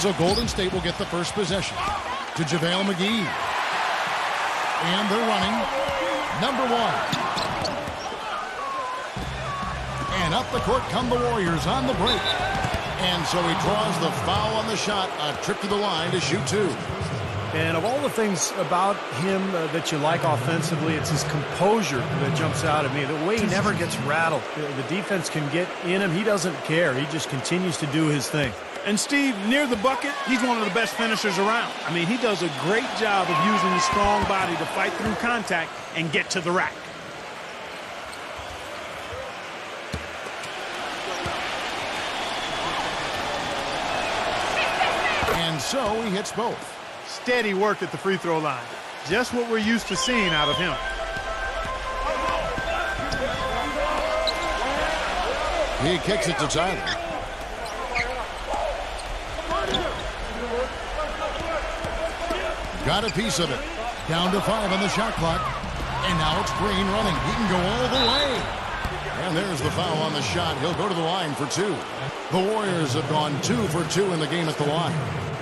So Golden State will get the first possession. To JaVale McGee. And they're running. Number one. And up the court come the Warriors on the break. And so he draws the foul on the shot. A trip to the line to shoot two. And of all the things about him that you like offensively, it's his composure that jumps out at me. The way he never gets rattled. The defense can get in him. He doesn't care. He just continues to do his thing. And Steve, near the bucket, he's one of the best finishers around. I mean, he does a great job of using his strong body to fight through contact and get to the rack. And so he hits both. Steady work at the free throw line. Just what we're used to seeing out of him. He kicks it to Tyler. Got a piece of it. Down to 5 on the shot clock. And now it's Green running. He can go all the way. And there's the foul on the shot. He'll go to the line for 2. The Warriors have gone 2 for 2 in the game at the line.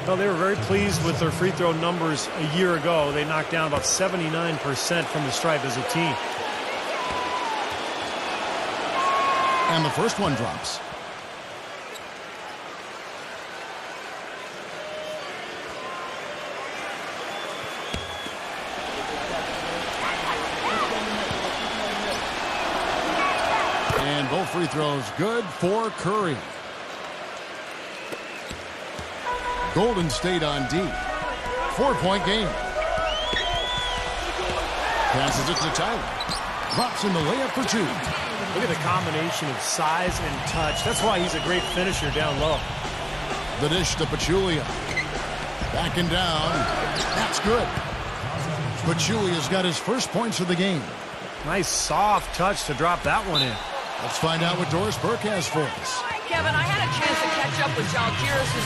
Well, they were very pleased with their free throw numbers a year ago. They knocked down about 79% from the stripe as a team. And the first one drops. And both free throws good for Curry. Golden State on D. 4-point game. Passes it to Tyler. Drops in the layup for 2. Look at the combination of size and touch. That's why he's a great finisher down low. The dish to Pachulia. Backing down. That's good. Pachulia's got his first points of the game. Nice soft touch to drop that one in. Let's find out what Doris Burke has for us. Kevin, I had a chance to catch up with JUL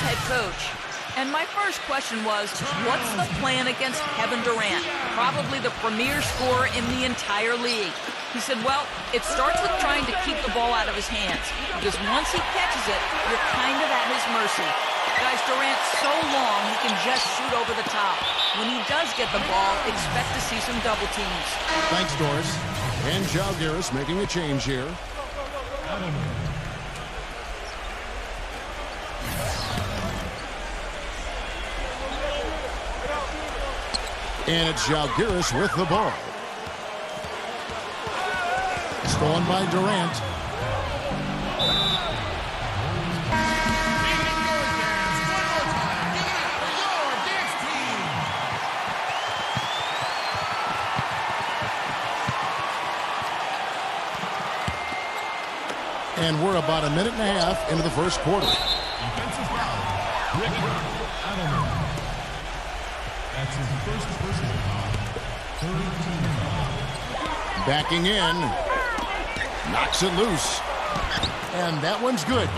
head coach. And my first question was, what's the plan against Kevin Durant? Probably the premier scorer in the entire league. He said, well, it starts with trying to keep the ball out of his hands. Because once he catches it, you're kind of at his mercy. Guys, Durant's so long, he can just shoot over the top. When he does get the ball, expect to see some double teams. Thanks, Doris. And Jalgiris making a change here. And it's Jalgiris with the ball. Stolen by Durant. And we're about a minute and a half into the first quarter. Offensive foul. Rick Adelman. That's his first personal foul. Third team foul. Backing in. Knocks it loose. And that one's good.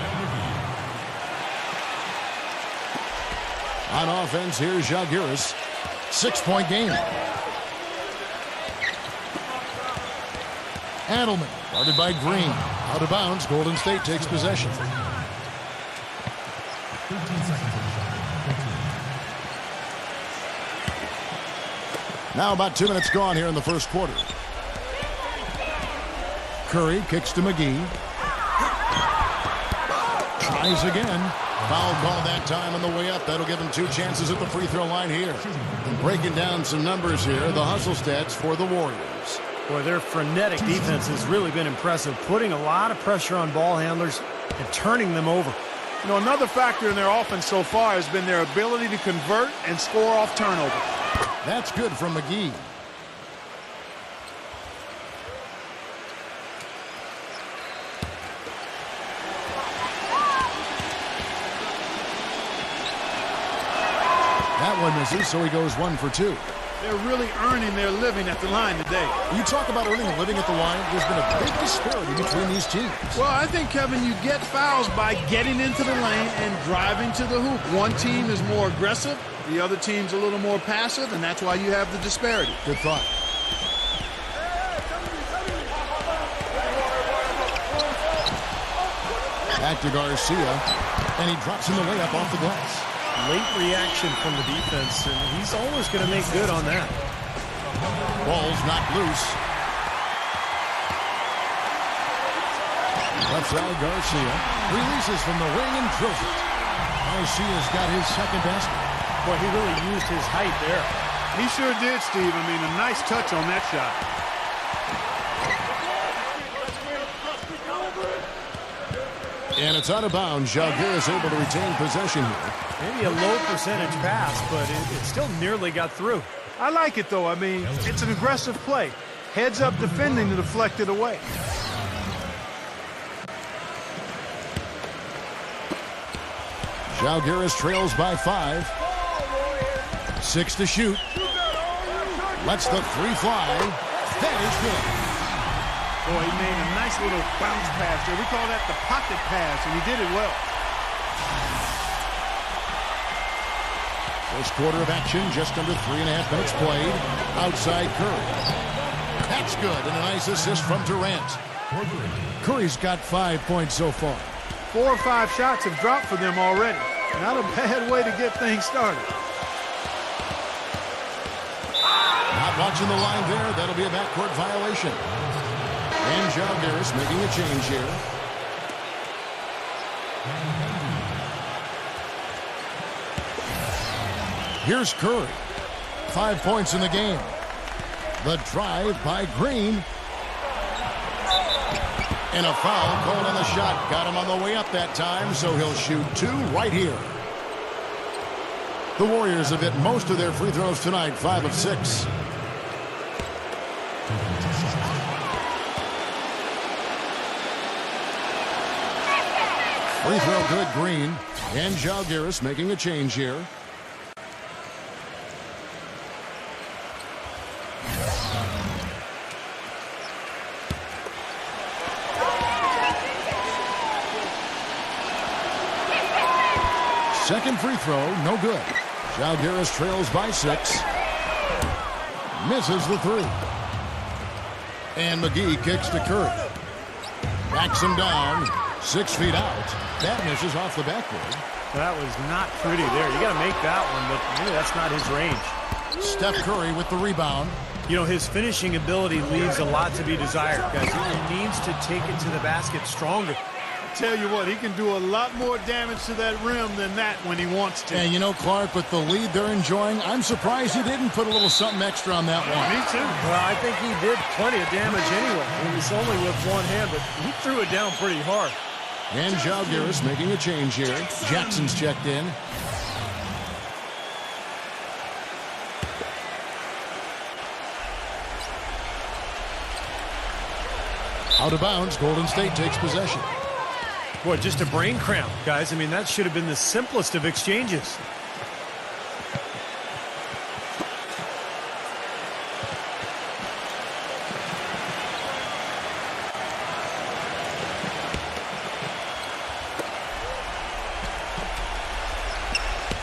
On offense, here's Jalgiris. 6-point game. Adelman, guarded by Green. Out of bounds, Golden State takes possession. 15 seconds. Now about 2 minutes gone here in the first quarter. Curry kicks to McGee. Tries again. Foul call that time on the way up. That'll give him 2 chances at the free throw line here. And breaking down some numbers here, the hustle stats for the Warriors. Boy, their frenetic defense has really been impressive, putting a lot of pressure on ball handlers and turning them over. You know, another factor in their offense so far has been their ability to convert and score off turnover. That's good from McGee. That one misses, so he goes 1 for 2. They're really earning their living at the line today. You talk about earning a living at the line, there's been a big disparity between these teams. Well, I think, Kevin, you get fouls by getting into the lane and driving to the hoop. One team is more aggressive, the other team's a little more passive, and that's why you have the disparity. Good thought. Back to Garcia, and he drops in the layup off the glass. late reaction from the defense, and he's always going to make good on that. Ball's knocked loose. Left side, Garcia releases from the wing and drills it. Garcia's got his second basket. Boy, he really used his height there. He sure did, Steve. I mean, a nice touch on that shot. And it's out of bounds. Jalgier is able to retain possession here. Maybe a low percentage pass, but it still nearly got through. I like it, though. I mean, it's an aggressive play. Heads up defending to deflect it away. Jalgiris trails by 5. 6 to shoot. Lets the 3 fly. That is good. Boy, he made a nice little bounce pass there. We call that the pocket pass, and he did it well. First quarter of action, just under 3.5 minutes played. Outside Curry. That's good, and a nice assist from Durant. Curry's got 5 points so far. 4 or 5 shots have dropped for them already. Not a bad way to get things started. Not watching the line there. That'll be a backcourt violation. And Jalgiris making a change here. Here's Curry. 5 points in the game. The drive by Green. And a foul called on the shot. Got him on the way up that time, so he'll shoot 2 right here. The Warriors have hit most of their free throws tonight, 5 of 6. Free throw good, Green. And Jalgiris making a change here. Second free throw, no good. Jalgiris trails by 6. Misses the 3. And McGee kicks to Curry. Backs him down. 6 feet out. That misses off the backboard. That was not pretty there. You got to make that one, but maybe that's not his range. Steph Curry with the rebound. You know, his finishing ability leaves a lot to be desired, guys. He needs to take it to the basket stronger. Tell you what, he can do a lot more damage to that rim than that when he wants to. And you know, Clark, with the lead they're enjoying, I'm surprised he didn't put a little something extra on that one. Me too. Well, I think he did plenty of damage anyway. It was only with one hand, but he threw it down pretty hard. And Jalgiris making a change here. Jackson's checked in. Out of bounds, Golden State takes possession. Boy, just a brain cramp, guys. I mean, that should have been the simplest of exchanges.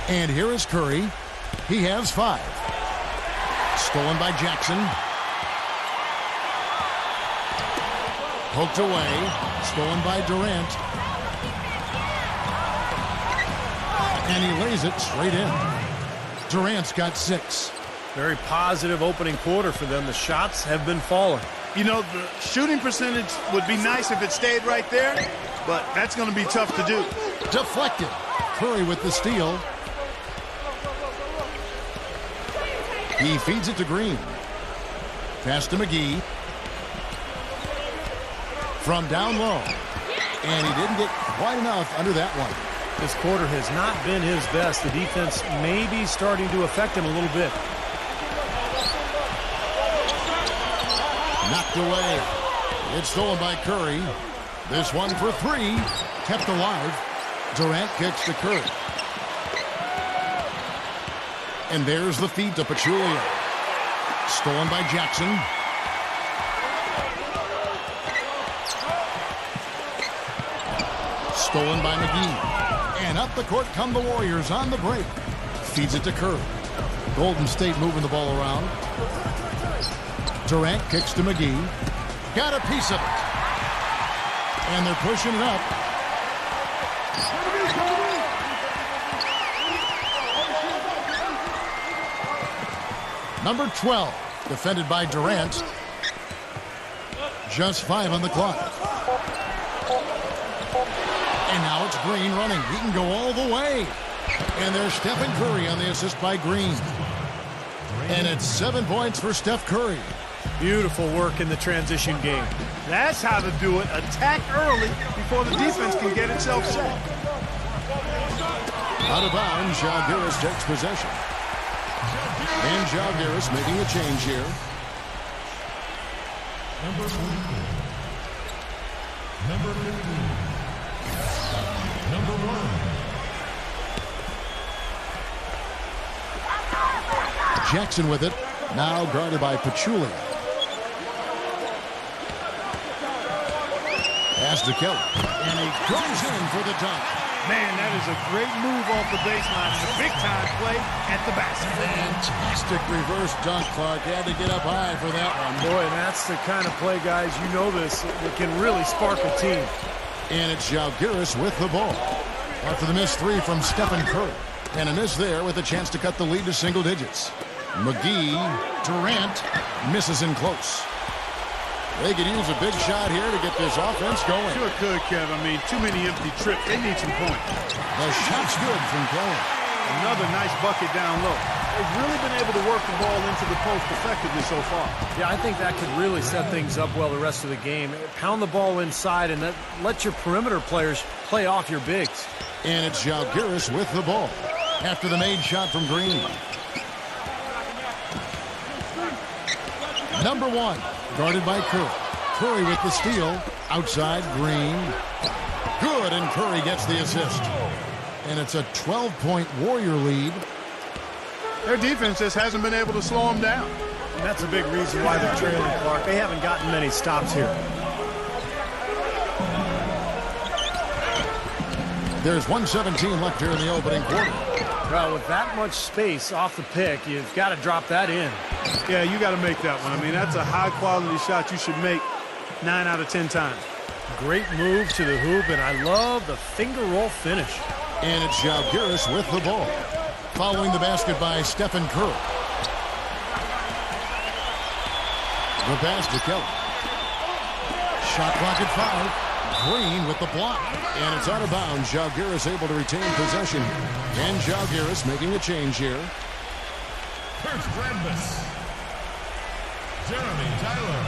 And here is Curry. He has 5. Stolen by Jackson. Poked away. Stolen by Durant. And he lays it straight in. Durant's got 6. Very positive opening quarter for them. The shots have been falling. You know, the shooting percentage would be nice if it stayed right there, but that's going to be tough to do. Deflected. Curry with the steal. He feeds it to Green. Pass to McGee. From down low. And he didn't get quite enough under that one. This quarter has not been his best. The defense may be starting to affect him a little bit. Knocked away. It's stolen by Curry. This one for 3. Kept alive. Durant kicks to Curry. And there's the feed to Pachulia. Stolen by Jackson. Stolen by McGee. And up the court come the Warriors on the break. Feeds it to Curry. Golden State moving the ball around. Durant kicks to McGee. Got a piece of it. And they're pushing it up. Number 12, defended by Durant. Just 5 on the clock. And now it's Green running. He can go all the way. And there's Stephen Curry on the assist by Green. And it's 7 points for Steph Curry. Beautiful work in the transition game. That's how to do it. Attack early before the defense can get itself set. Out of bounds, Žalgiris takes possession. And Žalgiris making a change here. Number 44. Number 15. Number 1. Jackson with it. Now guarded by Pachulia. Pass to Kelly. And he goes in for the dunk. Man, that is a great move off the baseline and a big-time play at the basket. Fantastic reverse dunk, Clark. Had to get up high for that one. Boy, and that's the kind of play, guys, you know this, that can really spark a team. And it's Žalgiris with the ball. After the missed 3 from Stephen Curry. And a miss there with a chance to cut the lead to single digits. McGee, Durant, misses in close. They could use a big shot here to get this offense going. Sure could, Kev. I mean, too many empty trips. They need some points. The shot's good from Kelly. Another nice bucket down low. They've really been able to work the ball into the post effectively so far. Yeah, I think that could really set things up well the rest of the game. Pound the ball inside and let your perimeter players play off your bigs. And it's Žalgiris with the ball after the made shot from Green. Number 1, guarded by Curry. Curry with the steal. Outside, Green. Good, and Curry gets the assist. And it's a 12-point Warrior lead. Their defense just hasn't been able to slow them down. And that's a big reason why they're trailing, Clark. They haven't gotten many stops here. There's 1:17 left here in the opening quarter. Well, with that much space off the pick, you've got to drop that in. Yeah, you got to make that one. I mean, that's a high-quality shot you should make 9 out of 10 times. Great move to the hoop, and I love the finger roll finish. And it's Žalgiris with the ball. Following the basket by Stephen Curry. The pass to Kelly. Shot clock at 5. Green with the block. And it's out of bounds. Žalgiris able to retain possession. And Žalgiris making a change here. Kurt Rambis. Jeremy Tyler.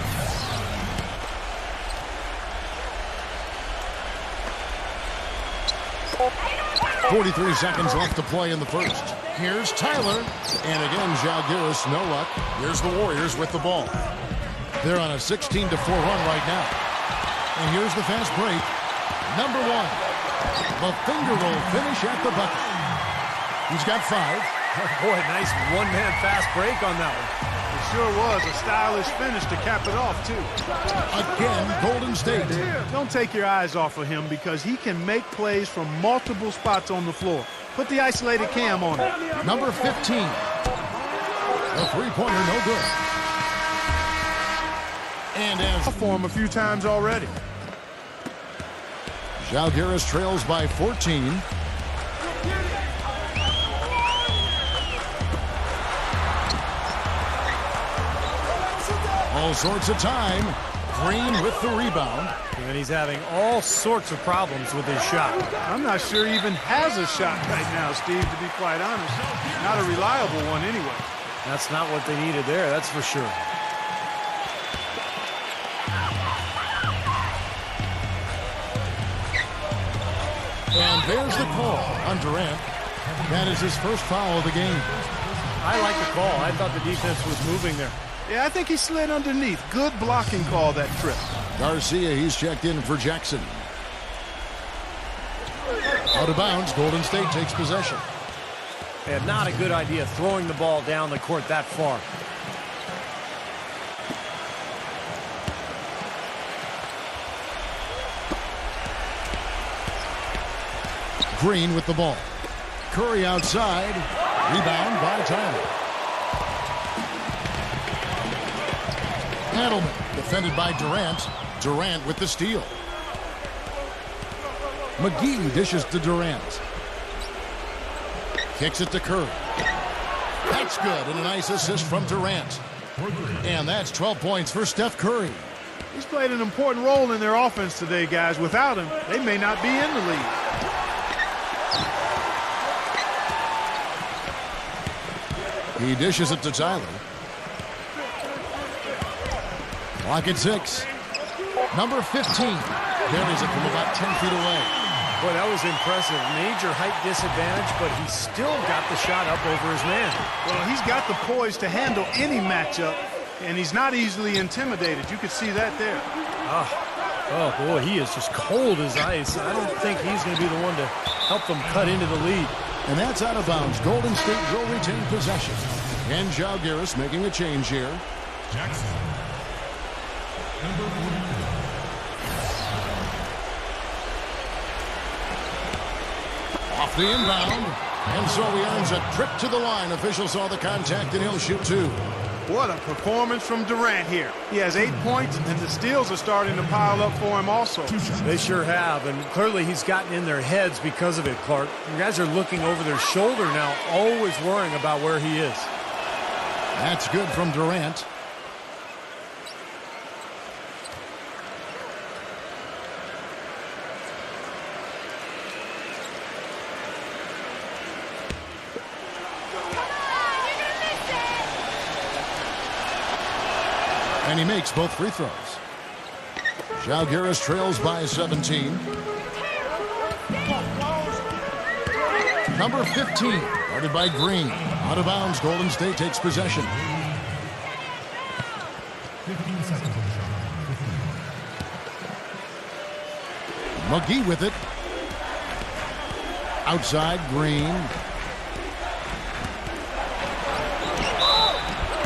43 seconds left to play in the first. Here's Tyler. And again, Žalgiris, no luck. Here's the Warriors with the ball. They're on a 16-4 run right now. And here's the fast break. Number 1. The finger roll finish at the bucket. He's got 5. Oh, boy, nice one-man fast break on that one. It sure was a stylish finish to cap it off, too. Again, Golden State. Don't take your eyes off of him because he can make plays from multiple spots on the floor. Put the isolated cam on it. Number 15. The three-pointer, no good. And as For him a few times already. Žalgiris trails by 14. All sorts of time. Green with the rebound. And he's having all sorts of problems with his shot. I'm not sure he even has a shot right now, Steve, to be quite honest. Not a reliable one anyway. That's not what they needed there, that's for sure. And there's the call on Durant. That is his first foul of the game. I like the call. I thought the defense was moving there. Yeah, I think he slid underneath. Good blocking call that trip. Garcia, he's checked in for Jackson. Out of bounds, Golden State takes possession. And not a good idea throwing the ball down the court that far. Green with the ball. Curry outside. Rebound by Tyler. Adelman defended by Durant. Durant with the steal. McGee dishes to Durant. Kicks it to Curry. That's good, and a nice assist from Durant. And that's 12 points for Steph Curry. He's played an important role in their offense today, guys. Without him, they may not be in the league. He dishes it to Tyler. Clock at 6. Number 15 carries it from about 10 feet away. Boy, that was impressive. Major height disadvantage, but he still got the shot up over his man. Well, he's got the poise to handle any matchup, and he's not easily intimidated. You could see that there. Oh, boy, he is just cold as ice. I don't think he's going to be the one to help them cut into the lead. And that's out of bounds. Golden State will retain possession. And Jalgiris making a change here. Jackson. Number 44. Off the inbound. And so he earns a trip to the line. Officials saw the contact, and he'll shoot 2. What a performance from Durant here. He has 8 points, and the steals are starting to pile up for him also. They sure have, and clearly he's gotten in their heads because of it, Clark. You guys are looking over their shoulder now, always worrying about where he is. That's good from Durant. And he makes both free throws. Jalgiris trails by 17. Number 15, guarded by Green. Out of bounds, Golden State takes possession. 15 seconds on the shot. McGee with it. Outside, Green.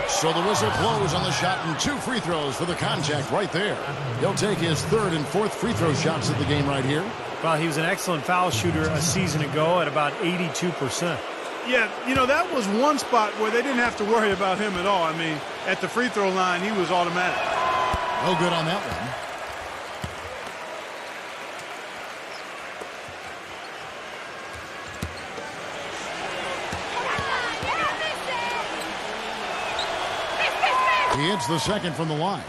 So the whistle blows on the shot, and 2 free throws for the contact right there. He'll take his 3rd and 4th free throw shots of the game right here. Well, he was an excellent foul shooter a season ago at about 82%. Yeah, you know, that was one spot where they didn't have to worry about him at all. I mean, at the free throw line, he was automatic. No good on that one. He hits the second from the line.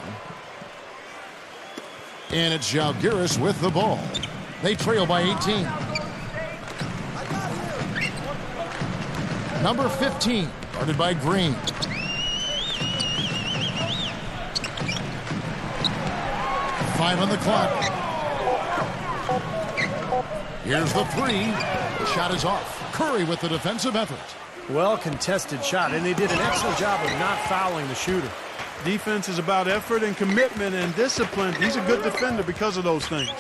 And it's Jalgiris with the ball. They trail by 18. Number 15, guarded by Green. Five on the clock. Here's the 3. The shot is off. Curry with the defensive effort. Well contested shot, and they did an excellent job of not fouling the shooter. Defense is about effort and commitment and discipline. He's a good defender because of those things.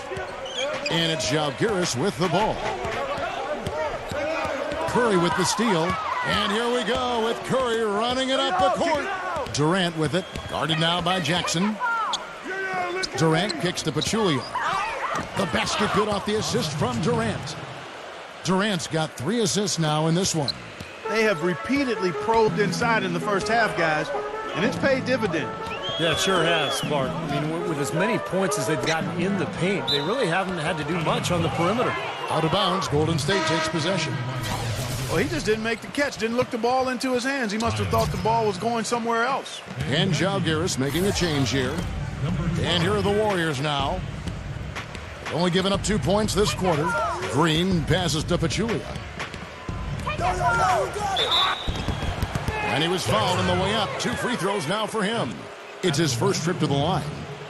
And it's Jalgiris with the ball. Curry with the steal. And here we go with Curry running it up the court. Durant with it. Guarded now by Jackson. Durant kicks to Pachulia. The basket good off the assist from Durant. Durant's got 3 assists now in this one. They have repeatedly probed inside in the first half, guys, and it's paid dividends. Yeah, it sure has, Clark. I mean, with as many points as they've gotten in the paint, they really haven't had to do much on the perimeter. Out of bounds, Golden State takes possession. Well, he just didn't make the catch, didn't look the ball into his hands. He must have thought the ball was going somewhere else. And Jalgiris making a change here. And here are the Warriors now. Only giving up 2 points this quarter. Green passes to Pachulia. And he was fouled on the way up. 2 free throws now for him. It's his first trip to the line.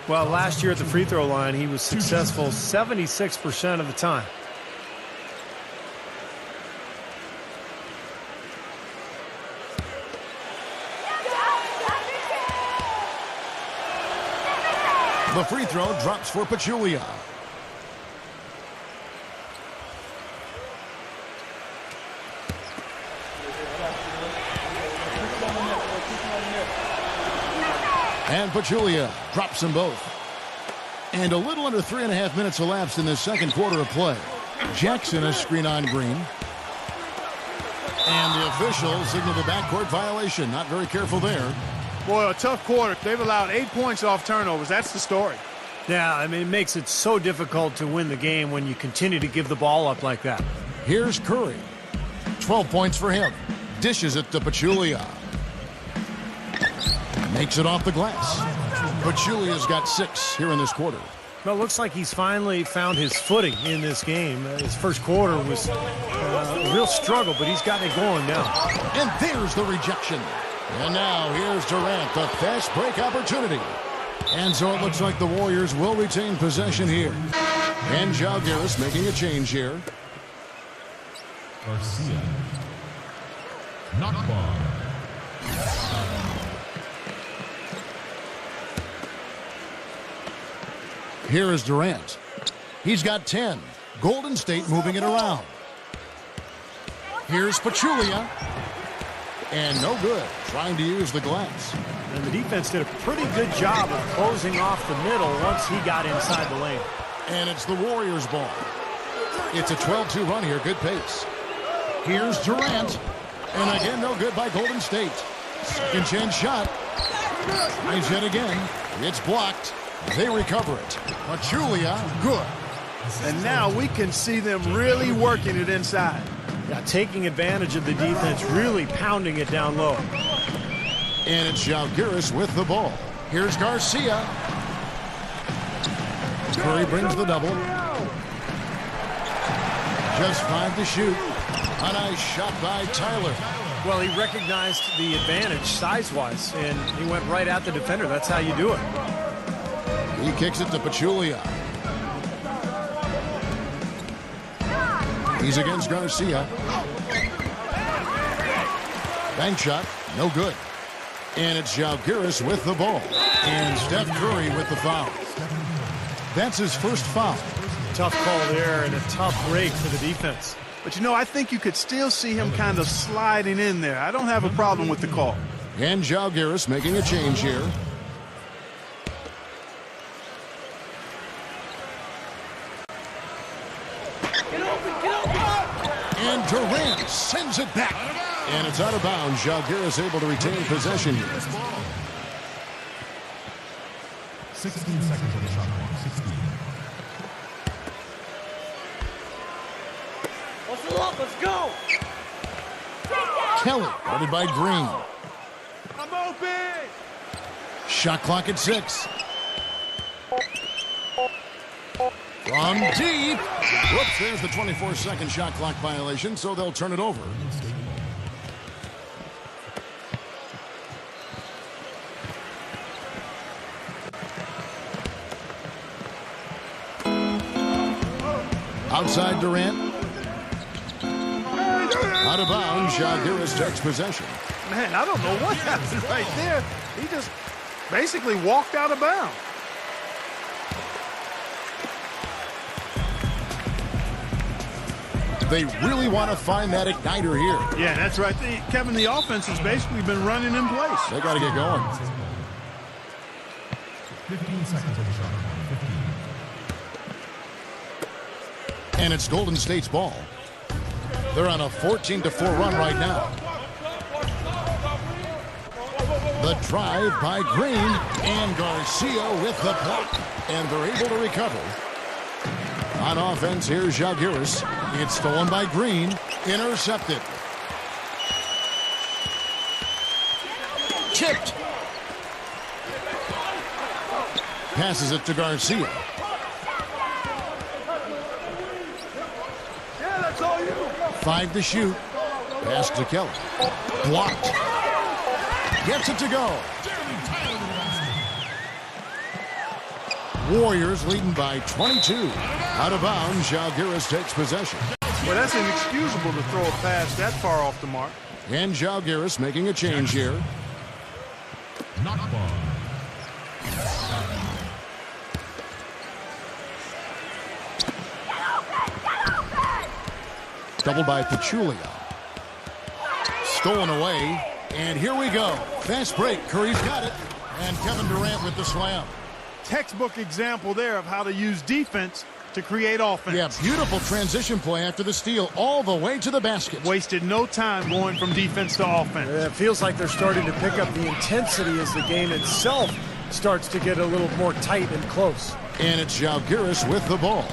Well, last year at the free throw line, he was successful 76% of the time. The free throw drops for Pachulia. And Pachulia drops them both. And a little under 3.5 minutes elapsed in the second quarter of play. Jackson has screen on Green. And the officials signal the backcourt violation. Not very careful there. Boy, a tough quarter. They've allowed 8 points off turnovers. That's the story. Yeah, I mean, it makes it so difficult to win the game when you continue to give the ball up like that. Here's Curry. 12 points for him. Dishes it to Pachulia. Makes it off the glass. Pachulia's got 6 here in this quarter. Well, it looks like he's finally found his footing in this game. His first quarter was a real struggle, but he's gotten it going now. And there's the rejection. And now here's Durant, the fast break opportunity. And so it looks like the Warriors will retain possession here. And Jalgiris making a change here. Garcia. Knockball. Here is Durant. He's got 10. Golden State moving it around. Here's Pachulia. And no good, trying to use the glass. And the defense did a pretty good job of closing off the middle once he got inside the lane. And it's the Warriors' ball. It's a 12-2 run here, good pace. Here's Durant. And again, no good by Golden State. Second chance shot. Tries yet again. It's blocked. They recover it. Pachulia, good. And now we can see them really working it inside. Yeah, taking advantage of the defense, really pounding it down low. And it's Jalgiris with the ball. Here's Garcia. Curry brings the double. Just 5 to shoot. A nice shot by Tyler. Well, he recognized the advantage size-wise, and he went right at the defender. That's how you do it. He kicks it to Pachulia. He's against Garcia. Bank shot, no good. And it's Jalgiris with the ball. And Steph Curry with the foul. That's his first foul. Tough call there and a tough break for the defense. But, you know, I think you could still see him kind of sliding in there. I don't have a problem with the call. And Jalgiris making a change here. And Durant sends it back. And it's out of bounds. Jalgiris able to retain possession here. 16 seconds on the shot clock. 16. Let's go! Kelly, guarded by Green. I'm open! Shot clock at 6. From deep. Whoops, there's the 24-second shot clock violation, so they'll turn it over. Outside Durant. Out of bounds, Jalgiris takes possession. Man, I don't know what happened right there. He just basically walked out of bounds. They really want to find that igniter here. Yeah, that's right. Kevin, the offense has basically been running in place. They got to get going. 15 seconds on the shot clock. 15. And it's Golden State's ball. They're on a 14-4 run right now. The drive by Green, and Garcia with the block. And they're able to recover. On offense, here's Jalgiris. It's stolen by Green. Intercepted. Chipped. Passes it to Garcia. Yeah, that's all you. 5 to shoot. Pass to Kelly. Blocked. Gets it to go. Warriors leading by 22. Out of bounds, Jalgiris takes possession. Well, that's inexcusable to throw a pass that far off the mark. And Jalgiris making a change here. Knockball. Doubled by Pachulia. Stolen away. And here we go. Fast break. Curry's got it. And Kevin Durant with the slam. Textbook example there of how to use defense to create offense. Yeah, beautiful transition play after the steal all the way to the basket. Wasted no time going from defense to offense. It feels like they're starting to pick up the intensity as the game itself starts to get a little more tight and close. And it's Jalgiris with the ball.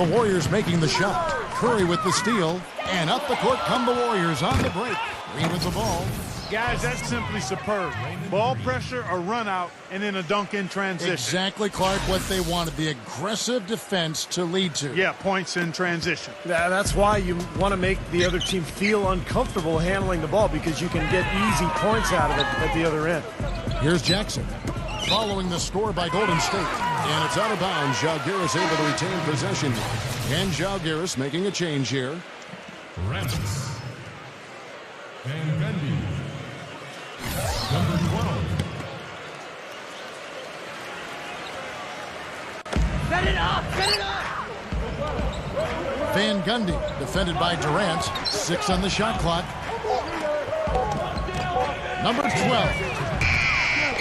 The Warriors making the shot. Curry with the steal. And up the court come the Warriors on the break. Green with the ball. Guys, that's simply superb. Ball pressure, a run out, and then a dunk in transition. Exactly, Clark, what they wanted. The aggressive defense to lead to. Yeah, points in transition. That's why you want to make the other team feel uncomfortable handling the ball, because you can get easy points out of it at the other end. Here's Jackson. Following the score by Golden State. And it's out of bounds. Žalgiris able to retain possession. And Žalgiris making a change here. Rams. Van Gundy. Number 12. Set it up! Set it up! Van Gundy defended by Durant. 6 on the shot clock. Number 12.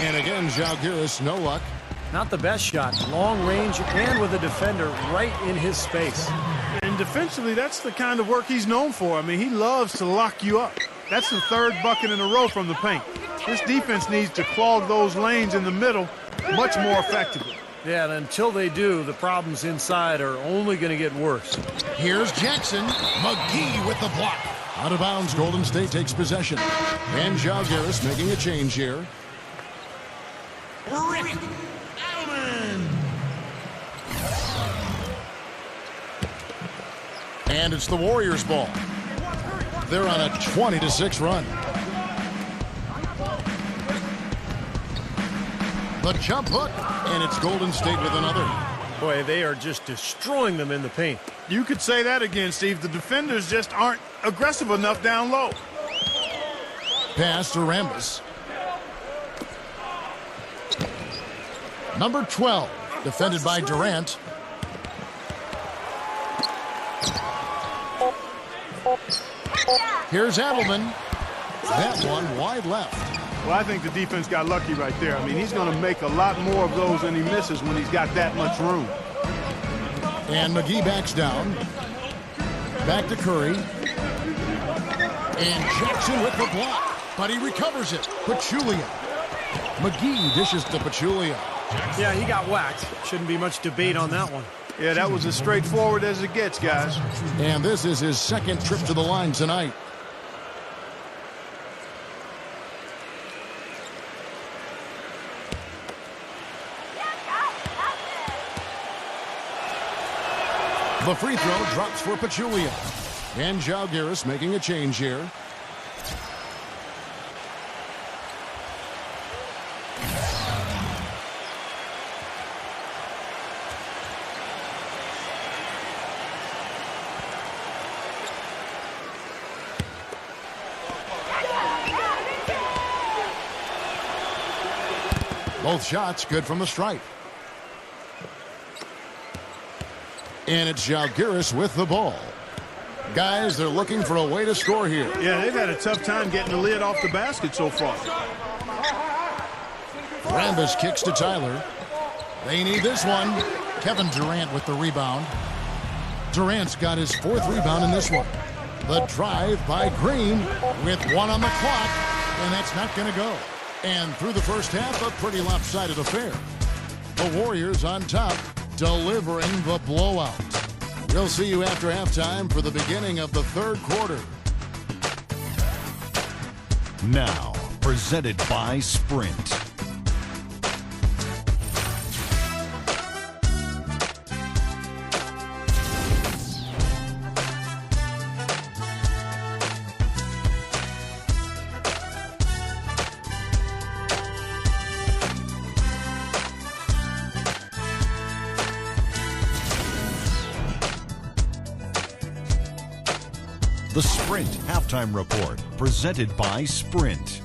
And again, Žalgiris, no luck. Not the best shot. Long range and with a defender right in his space. And defensively, that's the kind of work he's known for. I mean, he loves to lock you up. That's the third bucket in a row from the paint. This defense needs to clog those lanes in the middle much more effectively. Yeah, and until they do, the problems inside are only going to get worse. Here's Jackson. McGee with the block. Out of bounds, Golden State takes possession. And Žalgiris making a change here. Rick Allen. And it's the Warriors' ball. They're on a 20-6 run. The jump hook, and it's Golden State with another. Boy, they are just destroying them in the paint. You could say that again, Steve. The defenders just aren't aggressive enough down low. Pass to Rambis. Number 12, defended by Durant. Here's Adelman. That one wide left. Well, I think the defense got lucky right there. I mean, he's going to make a lot more of those than he misses when he's got that much room. And McGee backs down. Back to Curry. And Jackson with the block. But he recovers it. Pachulia. McGee dishes to Pachulia. Yeah, he got whacked. Shouldn't be much debate on that one. Yeah, that was as straightforward as it gets, guys. And this is his second trip to the line tonight. The free throw drops for Pachulia. And Žalgiris making a change here. Both shots good from the stripe. And it's Žalgiris with the ball. Guys, they're looking for a way to score here. Yeah, they've had a tough time getting the lid off the basket so far. Rambis kicks to Tyler. They need this one. Kevin Durant with the rebound. Durant's got his fourth rebound in this one. The drive by Green with 1 on the clock, and that's not going to go. And through the first half, a pretty lopsided affair. The Warriors on top, delivering the blowout. We'll see you after halftime for the beginning of the third quarter. Now, presented by Sprint. The Sprint Halftime Report, presented by Sprint.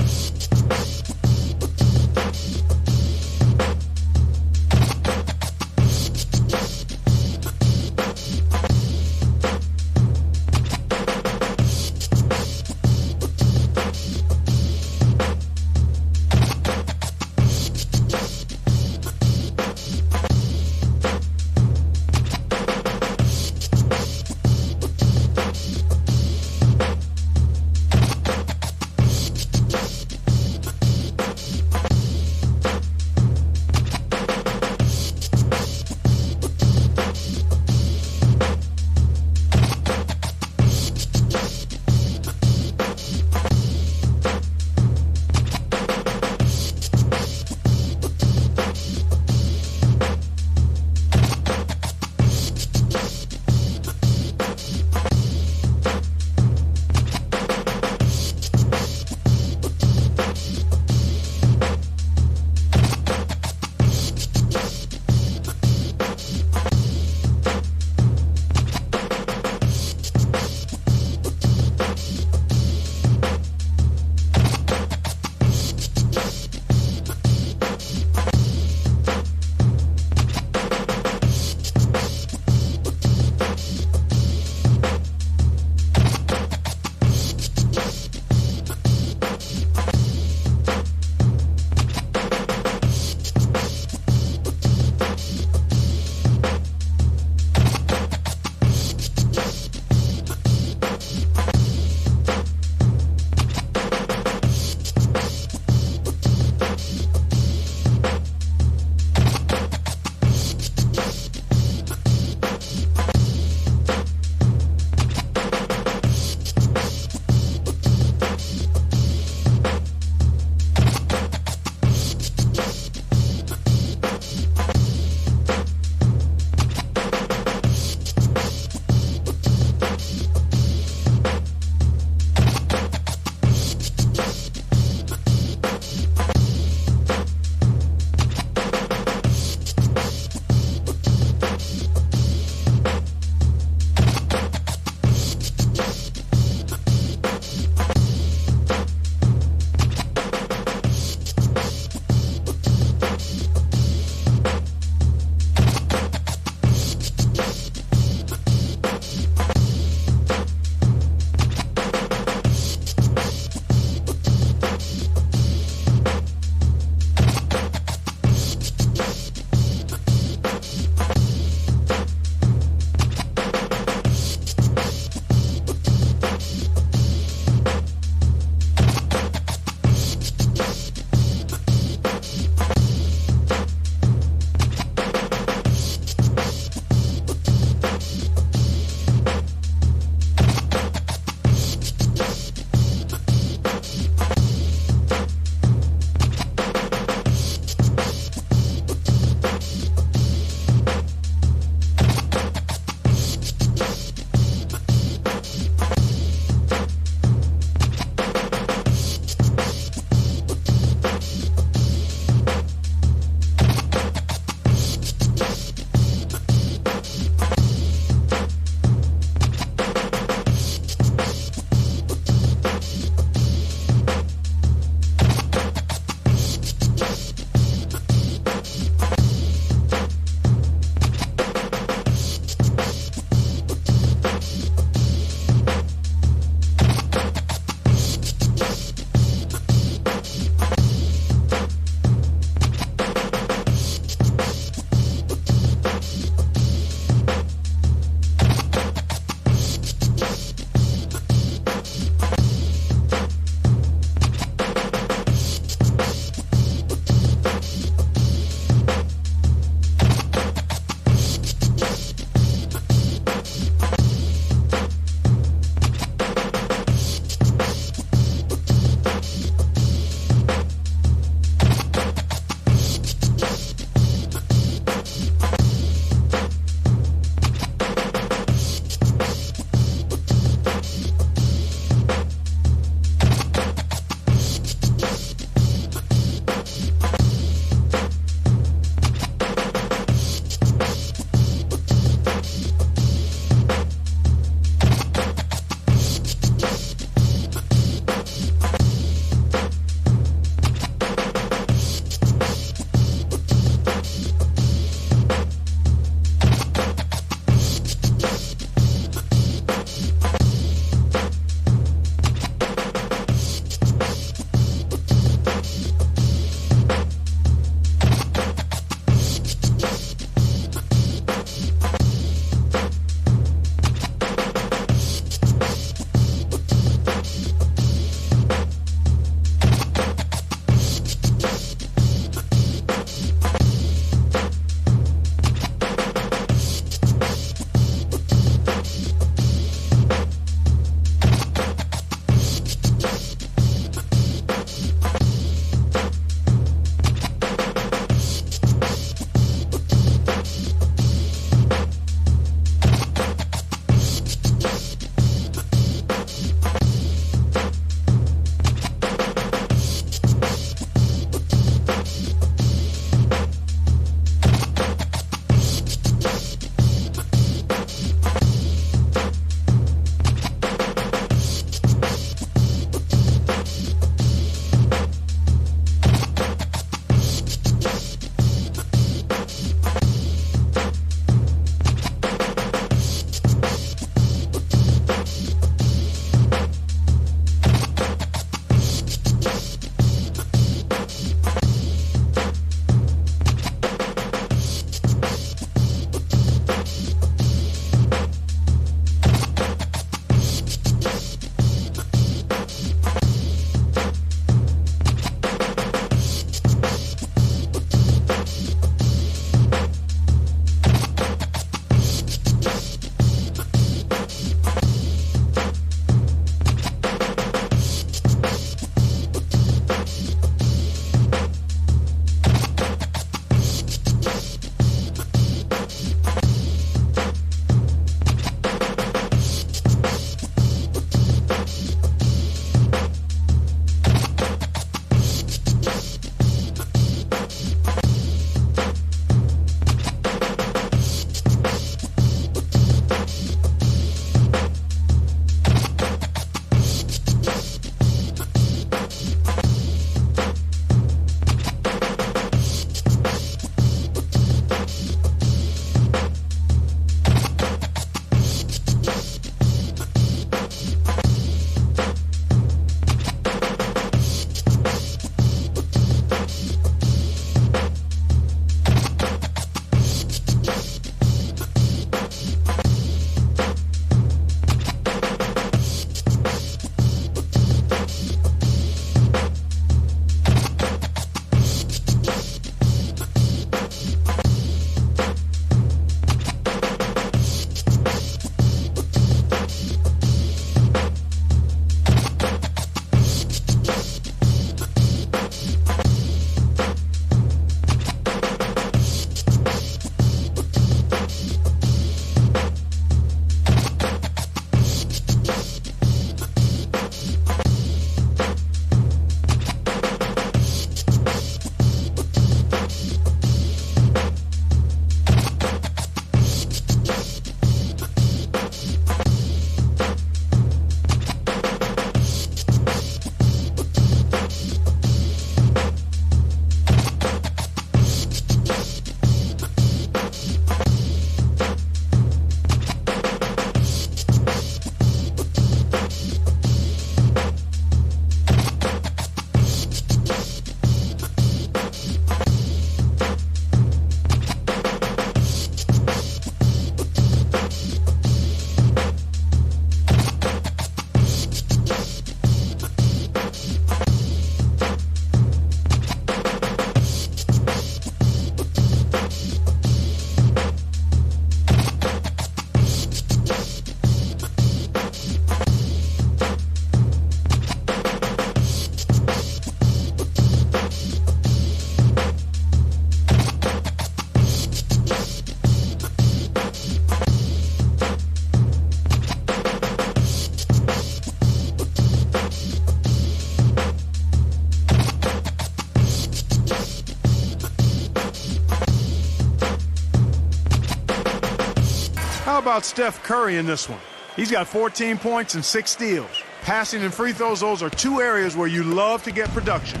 about Steph Curry in this one? He's got 14 points and 6 steals. Passing and free throws, those are two areas where you love to get production.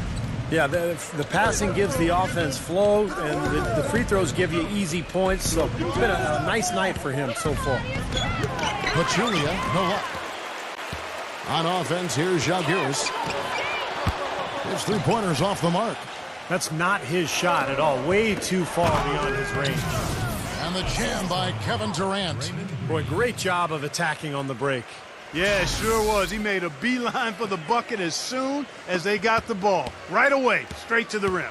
Yeah, the passing gives the offense flow, and the free throws give you easy points. So it's been a nice night for him so far. Pachulia, no luck. On offense, here's Žalgiris. His three-pointers off the mark. That's not his shot at all. Way too far beyond his range. And the jam by Kevin Durant. Boy, great job of attacking on the break. Yeah, it sure was. He made a beeline for the bucket as soon as they got the ball. Right away, straight to the rim.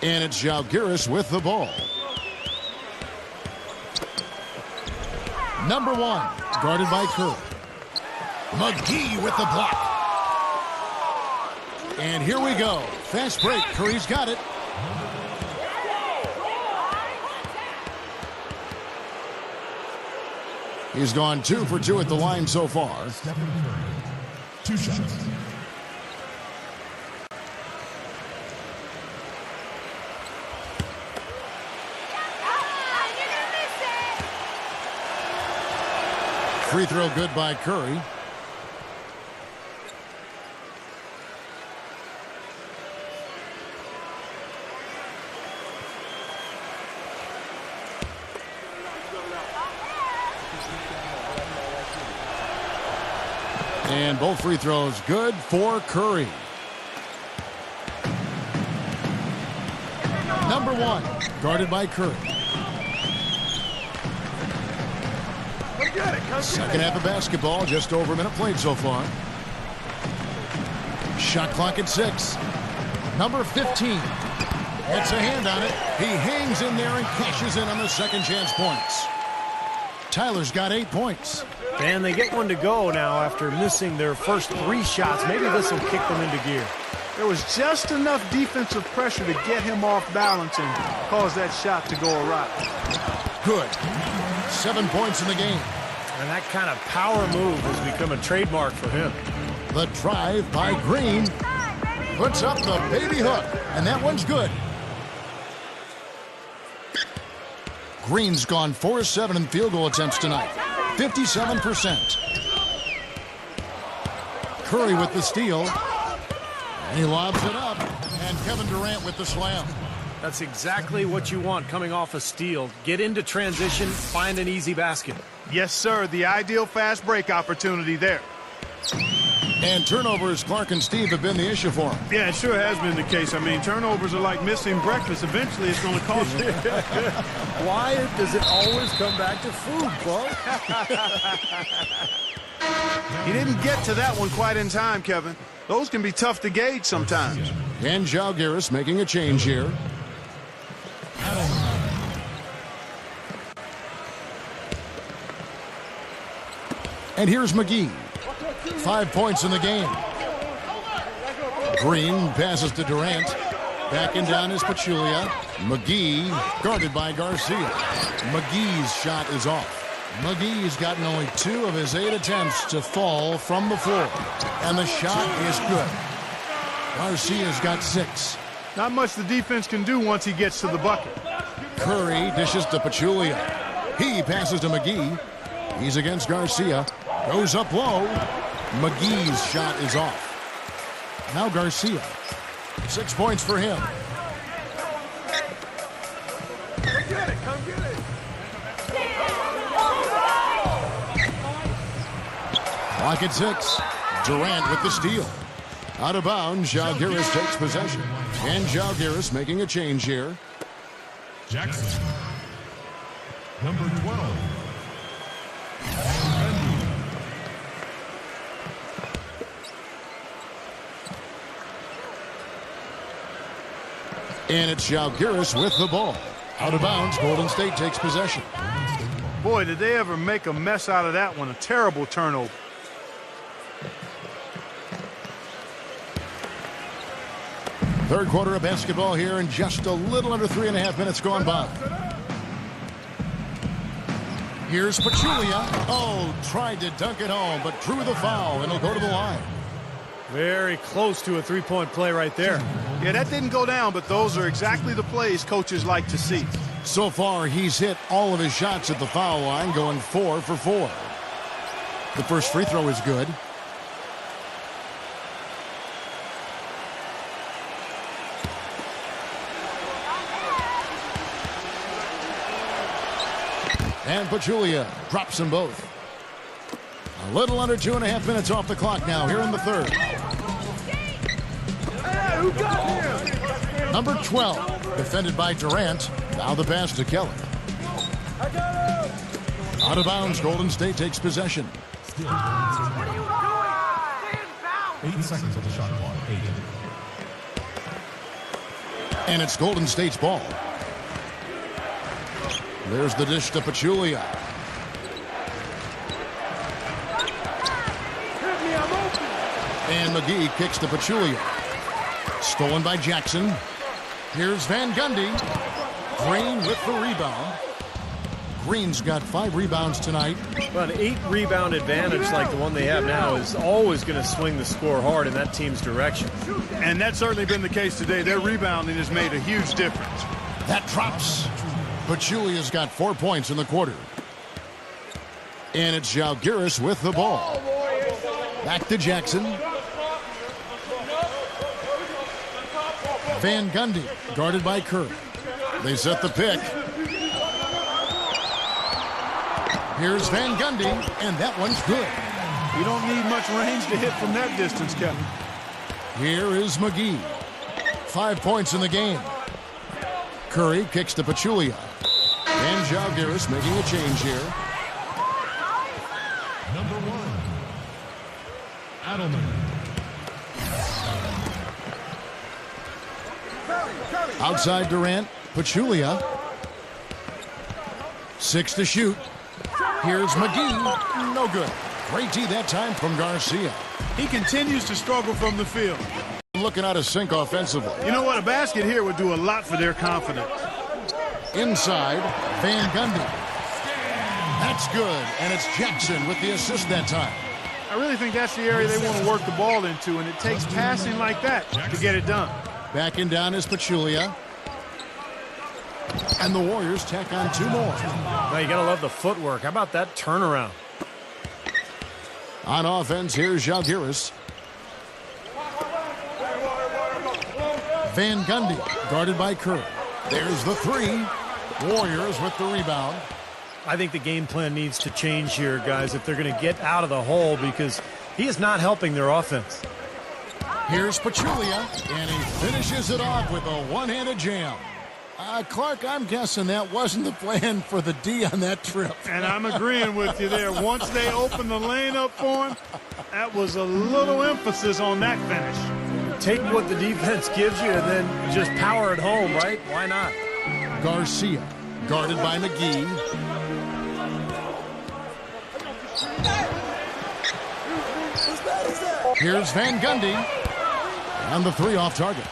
And it's Žalgiris with the ball. Number 1, guarded by Curry. McGee with the block. And here we go. Fast break. Curry's got it. He's gone 2 for 2 at the line so far. Stephen Curry, 2 shots. Free throw good by Curry. And both free throws good for Curry. Number 1, guarded by Curry. Second half of basketball, just over a minute played so far. Shot clock at 6. Number 15 gets a hand on it. He hangs in there and cashes in on the second chance points. Tyler's got 8 points. And they get one to go now after missing their first 3 shots. Maybe this will kick them into gear. There was just enough defensive pressure to get him off balance and cause that shot to go awry. Good. 7 points in the game. And that kind of power move has become a trademark for him. The drive by Green puts up the baby hook, and that one's good. Green's gone 4-7 in field goal attempts tonight. 57%. Curry with the steal. And he lobs it up. And Kevin Durant with the slam. That's exactly what you want coming off a steal. Get into transition, find an easy basket. Yes, sir. The ideal fast break opportunity there. And turnovers, Clark and Steve have been the issue for him. Yeah, it sure has been the case. I mean, turnovers are like missing breakfast. Eventually, it's going to cost you. Why does it always come back to food, Clark? He didn't get to that one quite in time, Kevin. Those can be tough to gauge sometimes. And Žalgiris making a change here. And here's McGee. 5 points in the game. Green passes to Durant. Backing down is Pachulia. McGee guarded by Garcia. McGee's shot is off. McGee's gotten only 2 of his 8 attempts to fall from the floor. And the shot is good. Garcia's got 6. Not much the defense can do once he gets to the bucket. Curry dishes to Pachulia. He passes to McGee. He's against Garcia. Goes up low. McGee's shot is off. Now Garcia. 6 points for him. Come get it, come get it. Clock at 6. Durant with the steal. Out of bounds, Žalgiris takes possession. And Žalgiris making a change here. Jackson, number 12. And it's Žalgiris with the ball. Out of bounds, Golden State takes possession. Boy, did they ever make a mess out of that one. A terrible turnover. Third quarter of basketball here, and just a little under 3.5 minutes gone by. Here's Pachulia. Oh, tried to dunk it home, but drew the foul, and he'll go to the line. Very close to a three-point play right there. Yeah, that didn't go down, but those are exactly the plays coaches like to see. So far, he's hit all of his shots at the foul line, going 4 for 4. The first free throw is good. And Pachulia drops them both. A little under 2.5 minutes off the clock now here in the third. Number 12, defended by Durant. Now the pass to Kelly. Out of bounds, Golden State takes possession. Still 8 seconds of the shot clock. 8. And it's Golden State's ball. There's the dish to Pachulia. And McGee kicks to Pachulia. Stolen by Jackson. Here's Van Gundy. Green with the rebound. Green's got 5 rebounds tonight. Well, an 8-rebound advantage like the one they have now is always going to swing the score hard in that team's direction. And that's certainly been the case today. Their rebounding has made a huge difference. That drops. Pachulia's got 4 points in the quarter. And it's Žalgiris with the ball. Back to Jackson. Van Gundy, guarded by Kerr. They set the pick. Here's Van Gundy, and that one's good. You don't need much range to hit from that distance, Kevin. Here is McGee. 5 points in the game. Curry kicks to Pachulia. And Žalgiris making a change here. Number 1, Adelman. Outside Durant, Pachulia. 6 to shoot. Here's McGee. No good. Great D that time from Garcia. He continues to struggle from the field. Looking out of sync offensively. You know what? A basket here would do a lot for their confidence. Inside, Van Gundy. That's good. And it's Jackson with the assist that time. I really think that's the area they want to work the ball into, and it takes passing like that to get it done. Backing down is Pachulia. And the Warriors tack on 2 more. Now you got to love the footwork. How about that turnaround? On offense, here's Žalgiris. Van Gundy, guarded by Kerr. There's the 3. Warriors with the rebound. I think the game plan needs to change here, guys, if they're going to get out of the hole, because he is not helping their offense. Here's Pachulia, and he finishes it off with a one-handed jam. Clark, I'm guessing that wasn't the plan for the D on that trip. And I'm agreeing with you there. Once they opened the lane up for him, that was a little emphasis on that finish. Take what the defense gives you and then just power it home, right? Why not? Garcia, guarded by McGee. Here's Van Gundy. And the 3 off target.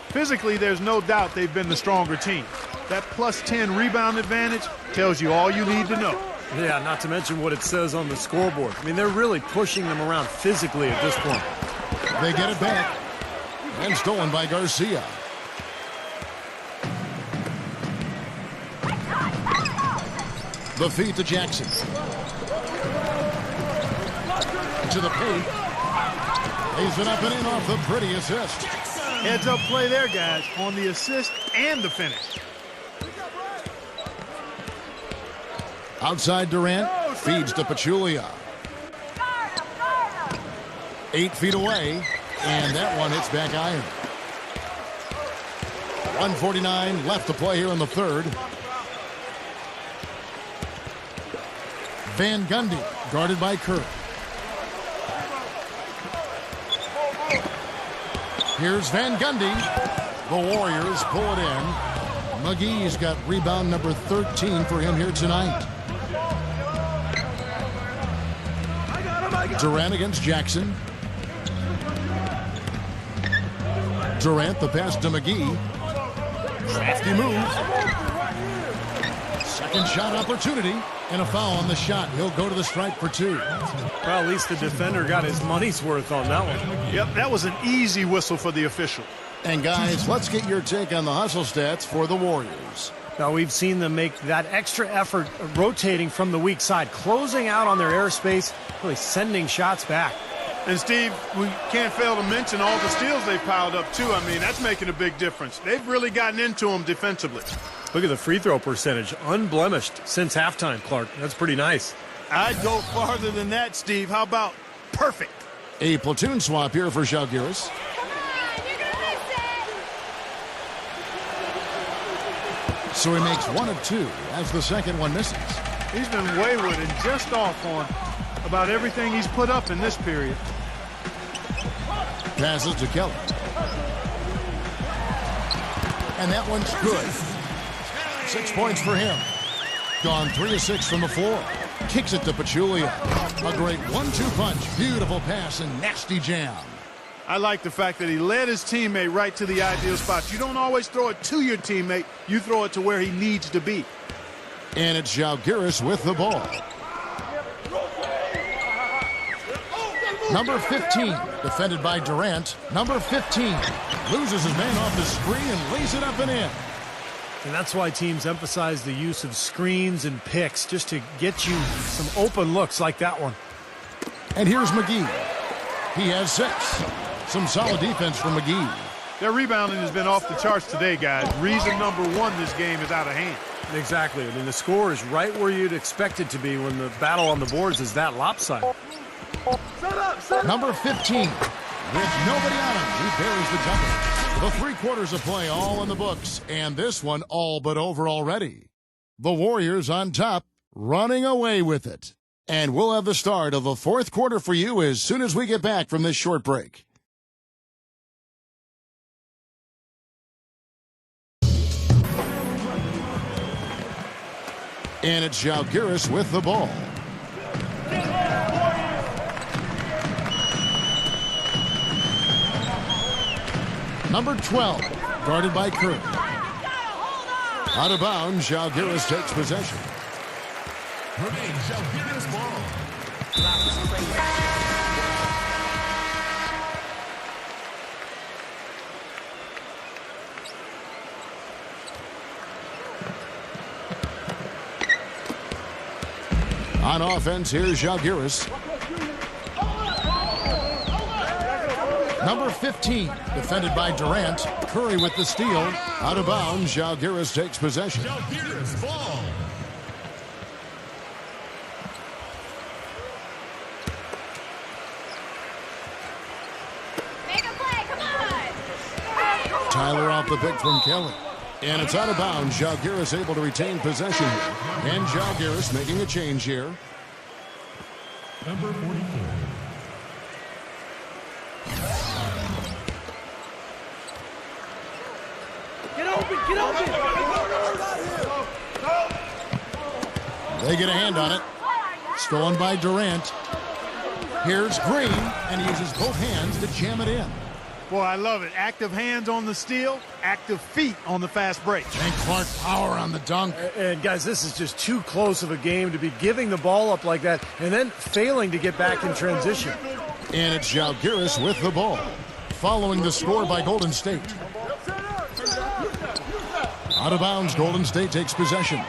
Physically, there's no doubt they've been the stronger team. That plus 10 rebound advantage tells you all you need to know. Yeah, not to mention what it says on the scoreboard. I mean, they're really pushing them around physically at this point. They get it back. And stolen by Garcia. The feed to Jackson. To the paint. Lays it up and in off the pretty assist. Heads up play there, guys, on the assist and the finish. Outside Durant, feeds to Pachulia. 8 feet away, and that one hits back iron. 1:49 left to play here in the third. Van Gundy, guarded by Kerr. Here's Van Gundy. The Warriors pull it in. McGee's got rebound number 13 for him here tonight. Durant against Jackson. Durant, the pass to McGee. Crafty move. Second shot opportunity. And a foul on the shot. He'll go to the stripe for 2. Well, at least the defender got his money's worth on that one. Yep, that was an easy whistle for the official. And guys, let's get your take on the hustle stats for the Warriors. Now, we've seen them make that extra effort rotating from the weak side, closing out on their airspace, really sending shots back. And, Steve, we can't fail to mention all the steals they piled up, too. I mean, that's making a big difference. They've really gotten into them defensively. Look at the free throw percentage, unblemished since halftime, Clark. That's pretty nice. I'd go farther than that, Steve. How about perfect? A platoon swap here for Žalgiris. So he makes 1 of 2 as the second one misses. He's been wayward and just off on about everything he's put up in this period. Passes to Kelly. And that one's good. 6 points for him. Gone 3 of 6 from the floor. Kicks it to Pachulia. A great 1-2 punch. Beautiful pass and nasty jam. I like the fact that he led his teammate right to the ideal spot. You don't always throw it to your teammate. You throw it to where he needs to be. And it's Žalgiris with the ball. Number 15, defended by Durant. Number 15 loses his man off the screen and lays it up and in. And that's why teams emphasize the use of screens and picks, just to get you some open looks like that one. And here's McGee. He has 6. Some solid defense from McGee. Their rebounding has been off the charts today, guys. Reason number 1, this game is out of hand. Exactly. I mean, the score is right where you'd expect it to be when the battle on the boards is that lopsided. Number 15, with nobody on him, he buries the jumper. The 3 quarters of play all in the books, and this one all but over already. The Warriors on top, running away with it. And we'll have the start of the 4th quarter for you as soon as we get back from this short break. And it's Žalgiris with the ball. Number 12, guarded by Curry. Out of bounds, Žalgiris takes possession. Remain Žalgiris ball. On offense, here's Žalgiris. Number 15, defended by Durant. Curry with the steal. Out of bounds, Žalgiris takes possession. Žalgiris ball. Make a play, come on! Tyler off the pick from Kelly. And it's out of bounds. Žalgiris able to retain possession here. And Žalgiris making a change here. Number 44. Get open, get open! They get a hand on it. Stolen by Durant. Here's Green, and he uses both hands to jam it in. Boy, I love it. Active hands on the steal, active feet on the fast break. And Clark power on the dunk. And guys, this is just too close of a game to be giving the ball up like that and then failing to get back in transition. And it's Žalgiris with the ball. Following the score by Golden State. Out of bounds, Golden State takes possession.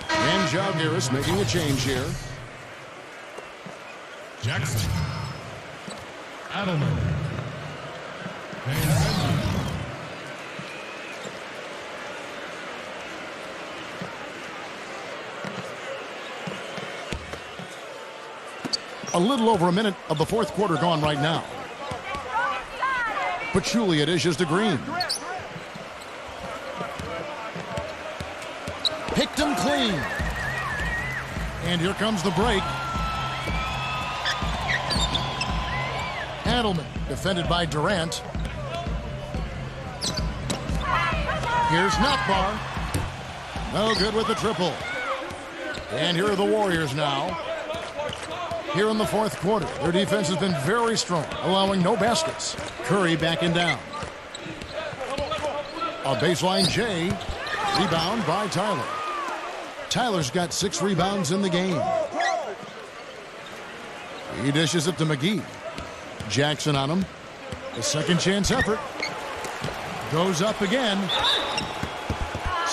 And Žalgiris making a change here. Jackson. Adelman. And Benji. A little over a minute of the 4th quarter gone right now. Pachulia dishes to Green. Picked him clean. And here comes the break. Adelman, defended by Durant. Here's Notbar. No good with the triple. And here are the Warriors now. Here in the 4th quarter, their defense has been very strong, allowing no baskets. Curry backing down. A baseline J. Rebound by Tyler. Tyler's got 6 rebounds in the game. He dishes it to McGee. Jackson on him. The second chance effort. Goes up again.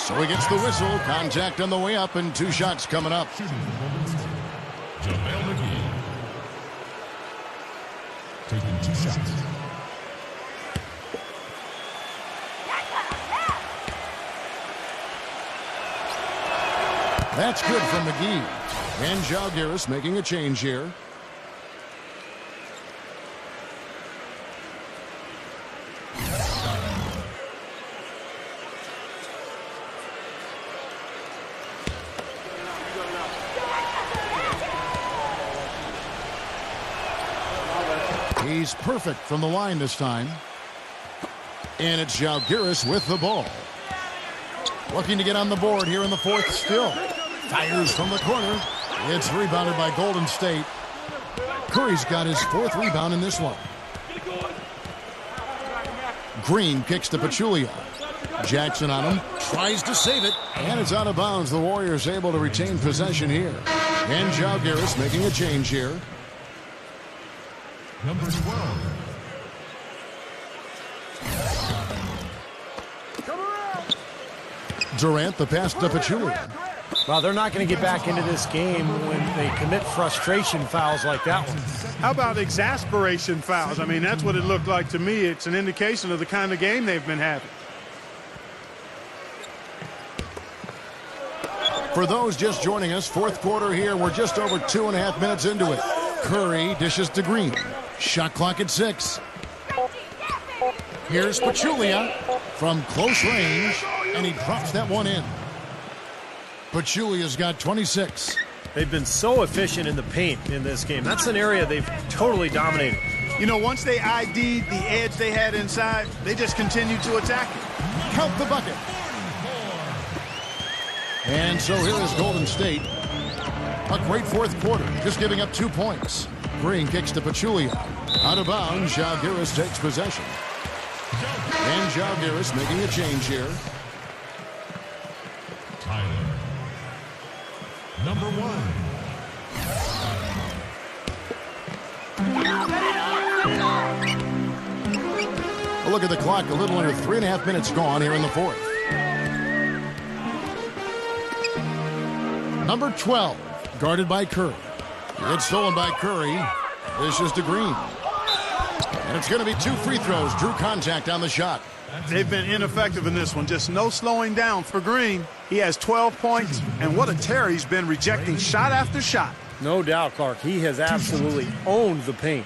So he gets the whistle. Contact on the way up and 2 shots coming up. Shooting for Golden State, JaVale McGee. Taking 2 shots. That's good from McGee. And Jalgiris making a change here. He's perfect from the line this time. And it's Jalgiris with the ball. Looking to get on the board here in the 4th still. Fires from the corner. It's rebounded by Golden State. Curry's got his 4th rebound in this one. Green kicks to Pachulia. Jackson on him. Tries to save it. And it's out of bounds. The Warriors able to retain possession here. And Jalgiris making a change here. Number 12. Durant, the pass to Pachulia. Well, they're not going to get back into this game when they commit frustration fouls like that one. How about exasperation fouls? I mean, that's what it looked like to me. It's an indication of the kind of game they've been having. For those just joining us, 4th quarter here. We're just over 2.5 minutes into it. Curry dishes to Green. Shot clock at 6. Here's Pachulia from close range, and he drops that one in. Pachulia's got 26. They've been so efficient in the paint in this game. That's an area they've totally dominated. You know, once they ID'd the edge they had inside, they just continued to attack it. Count the bucket. And so here is Golden State. A great 4th quarter, just giving up 2 points. Green kicks to Pachulia. Out of bounds, Jalgiris takes possession. And Jalgiris making a change here. Tyler. Number 1. A look at the clock, a little under 3.5 minutes gone here in the 4th. Number 12, guarded by Curry. It's stolen by Curry. This is to Green. And it's going to be 2 free throws. Drew contact on the shot. They've been ineffective in this one. Just no slowing down for Green. He has 12 points, and what a tear he's been rejecting shot after shot. No doubt, Clark. He has absolutely owned the paint.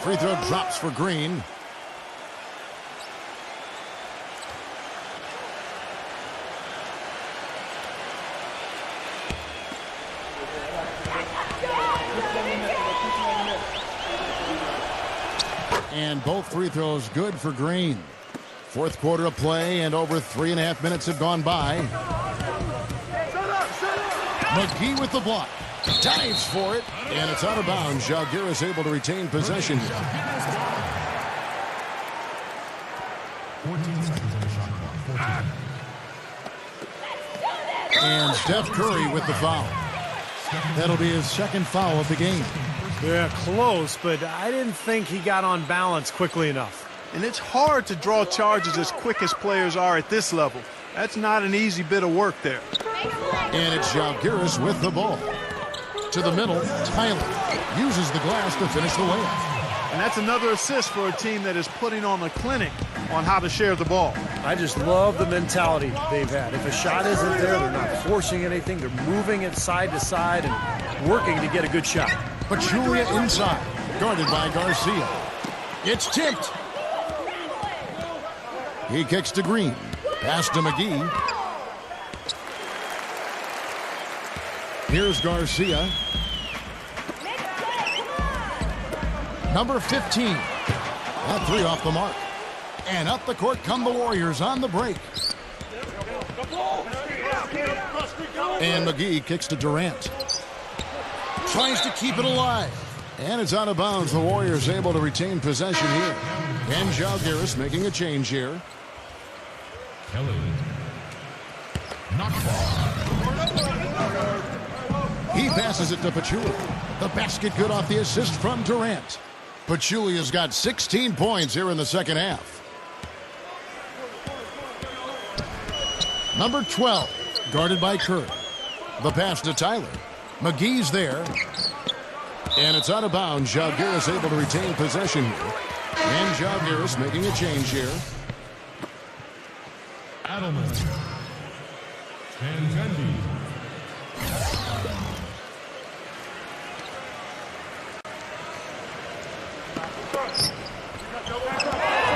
Free throw drops for Green. And both free throws good for Green. 4th quarter of play, and over 3.5 minutes have gone by. McGee with the block. Dives for it, and it's out of bounds. Jalgiris able to retain possession. 14 seconds on the shot clock. 14. And Steph Curry with the foul. That'll be his 2nd foul of the game. Yeah, close, but I didn't think he got on balance quickly enough. And it's hard to draw charges as quick as players are at this level. That's not an easy bit of work there. And it's Jalgiris with the ball. To the middle, Tyler uses the glass to finish the layup. And that's another assist for a team that is putting on a clinic on how to share the ball. I just love the mentality they've had. If a shot isn't there, they're not forcing anything. They're moving it side to side and working to get a good shot. Pachulia inside, guarded by Garcia. It's tipped. He kicks to Green. Pass to McGee. Here's Garcia. Number 15. That 3 off the mark. And up the court come the Warriors on the break. And McGee kicks to Durant. Tries to keep it alive. And it's out of bounds. The Warriors able to retain possession here. And Jalgiris making a change here. Kelly. Knocked ball. He passes it to Pachulia. The basket good off the assist from Durant. Pachulia's got 16 points here in the second half. Number 12, guarded by Curry. The pass to Tyler. McGee's there. And it's out of bounds. Žalgiris able to retain possession here. And Žalgiris making a change here. Adelman. Van Gundy.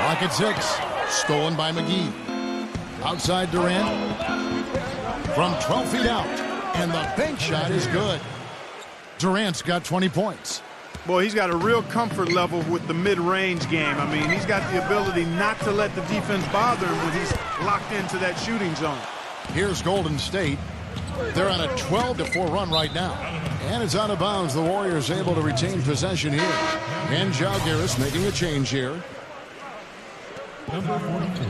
Clock at 6. Stolen by McGee. Outside Durant. From 12 feet out. And the bank shot is good. Durant's got 20 points. Boy, he's got a real comfort level with the mid-range game. I mean, he's got the ability not to let the defense bother him when he's locked into that shooting zone. Here's Golden State. They're on a 12-4 run right now. And it's out of bounds. The Warriors able to retain possession here. And Žalgiris making a change here. Number 42.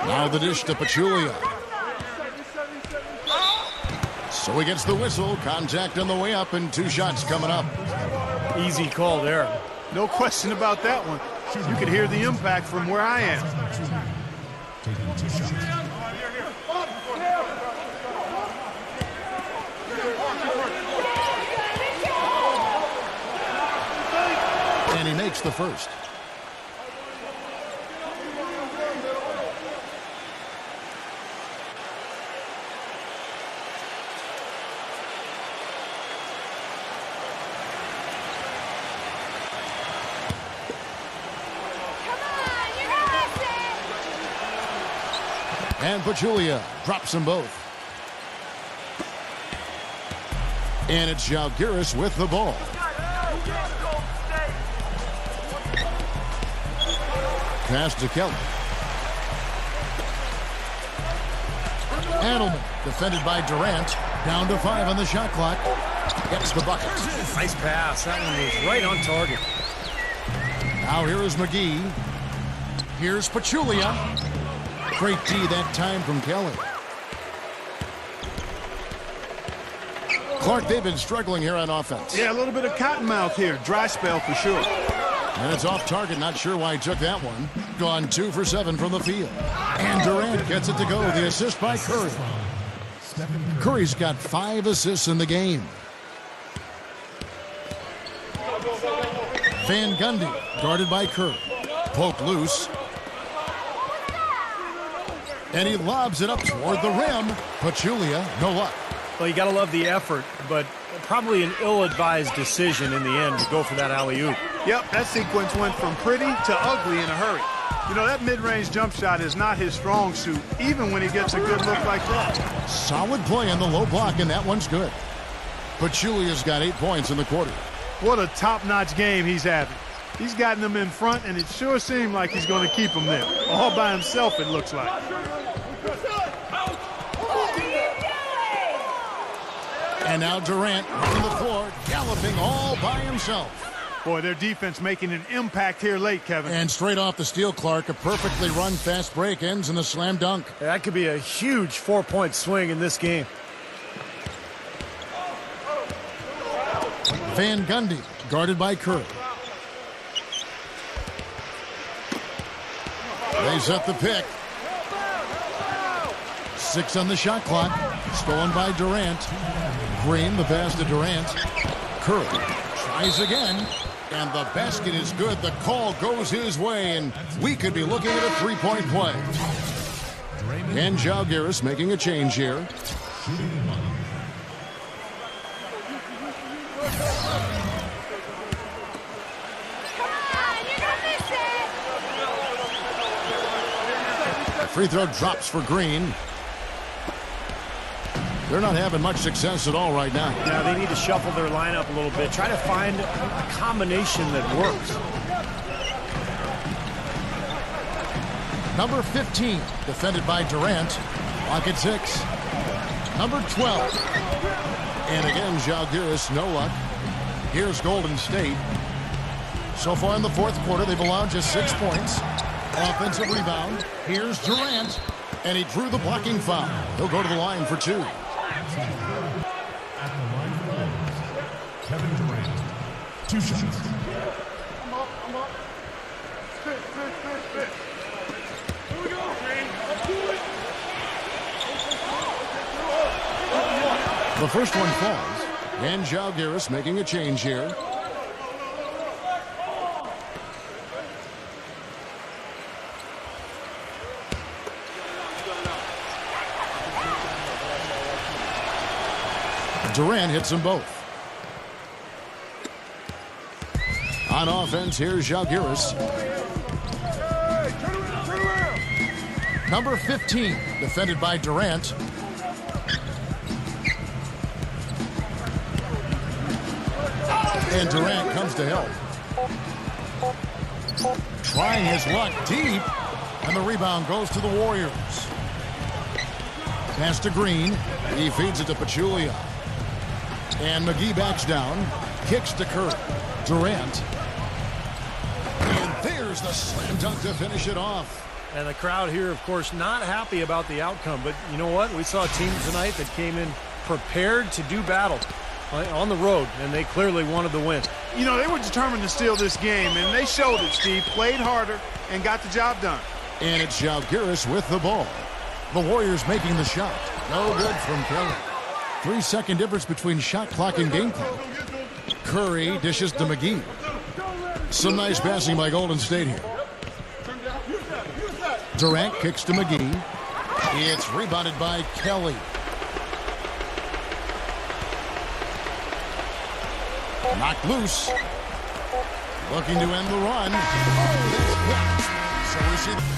Now the dish to Pachulia. So he gets the whistle. Contact on the way up and 2 shots coming up. Easy call there. No question about that one. You could hear the impact from where I am. Taking 2 shots. And he makes the first. And Pachulia drops them both. And it's Žalgiris with the ball. Pass to Kelly. Adelman, defended by Durant. Down to 5 on the shot clock. Gets the bucket. Nice pass. That one was right on target. Now here is McGee. Here's Pachulia. Great D that time from Kelly. Clark, they've been struggling here on offense. Yeah, a little bit of cottonmouth here. Dry spell for sure. And it's off target. Not sure why he took that one. Gone 2 for 7 from the field. And Durant gets it to go. The assist by Curry. Curry's got 5 assists in the game. Van Gundy, guarded by Curry. Poked loose. And he lobs it up toward the rim. Pachulia, no luck. Well, you got to love the effort, but probably an ill-advised decision in the end to go for that alley-oop. Yep, that sequence went from pretty to ugly in a hurry. You know, that mid-range jump shot is not his strong suit, even when he gets a good look like that. Solid play on the low block, and that one's good. Pachulia's got 8 points in the quarter. What a top-notch game he's having. He's gotten them in front, and it sure seemed like he's going to keep them there. All by himself, it looks like. And now Durant on the floor, galloping all by himself. Boy, their defense making an impact here late, Kevin. And straight off the steal, Clark, a perfectly run fast break ends in a slam dunk. That could be a huge 4-point swing in this game. Van Gundy, guarded by Curry. They set the pick. 6 on the shot clock. Stolen by Durant. Green, the pass to Durant. Curry tries again. And the basket is good. The call goes his way. And we could be looking at a 3-point play. And Žalgiris making a change here. Free throw drops for Green. They're not having much success at all right now. Yeah, they need to shuffle their lineup a little bit. Try to find a combination that works. Number 15, defended by Durant. Clock at 6. Number 12. And again, Žalgiris, no luck. Here's Golden State. So far in the fourth quarter, they've allowed just 6 points. Offensive rebound. Here's Durant. And he drew the blocking foul. He'll go to the line for 2. At the line for goals, Kevin Durant. 2 shots. The first one falls. And Jalgiris making a change here. Durant hits them both. On offense, here's Jalgiris. Number 15, defended by Durant. And Durant comes to help. Trying his luck deep. And the rebound goes to the Warriors. Pass to Green. He feeds it to Pachulia. And McGee backs down. Kicks to Curry. Durant. And there's the slam dunk to finish it off. And the crowd here, of course, not happy about the outcome. But you know what? We saw a team tonight that came in prepared to do battle on the road, and they clearly wanted the win. You know, they were determined to steal this game, and they showed it, Steve. Played harder and got the job done. And it's Jalgiris with the ball. The Warriors making the shot. No good from Kelly. 3-second difference between shot clock and game clock. Curry dishes to McGee. Some nice passing by Golden State here. Durant kicks to McGee. It's rebounded by Kelly. Knocked loose. Looking to end the run. It's blocked. So we see...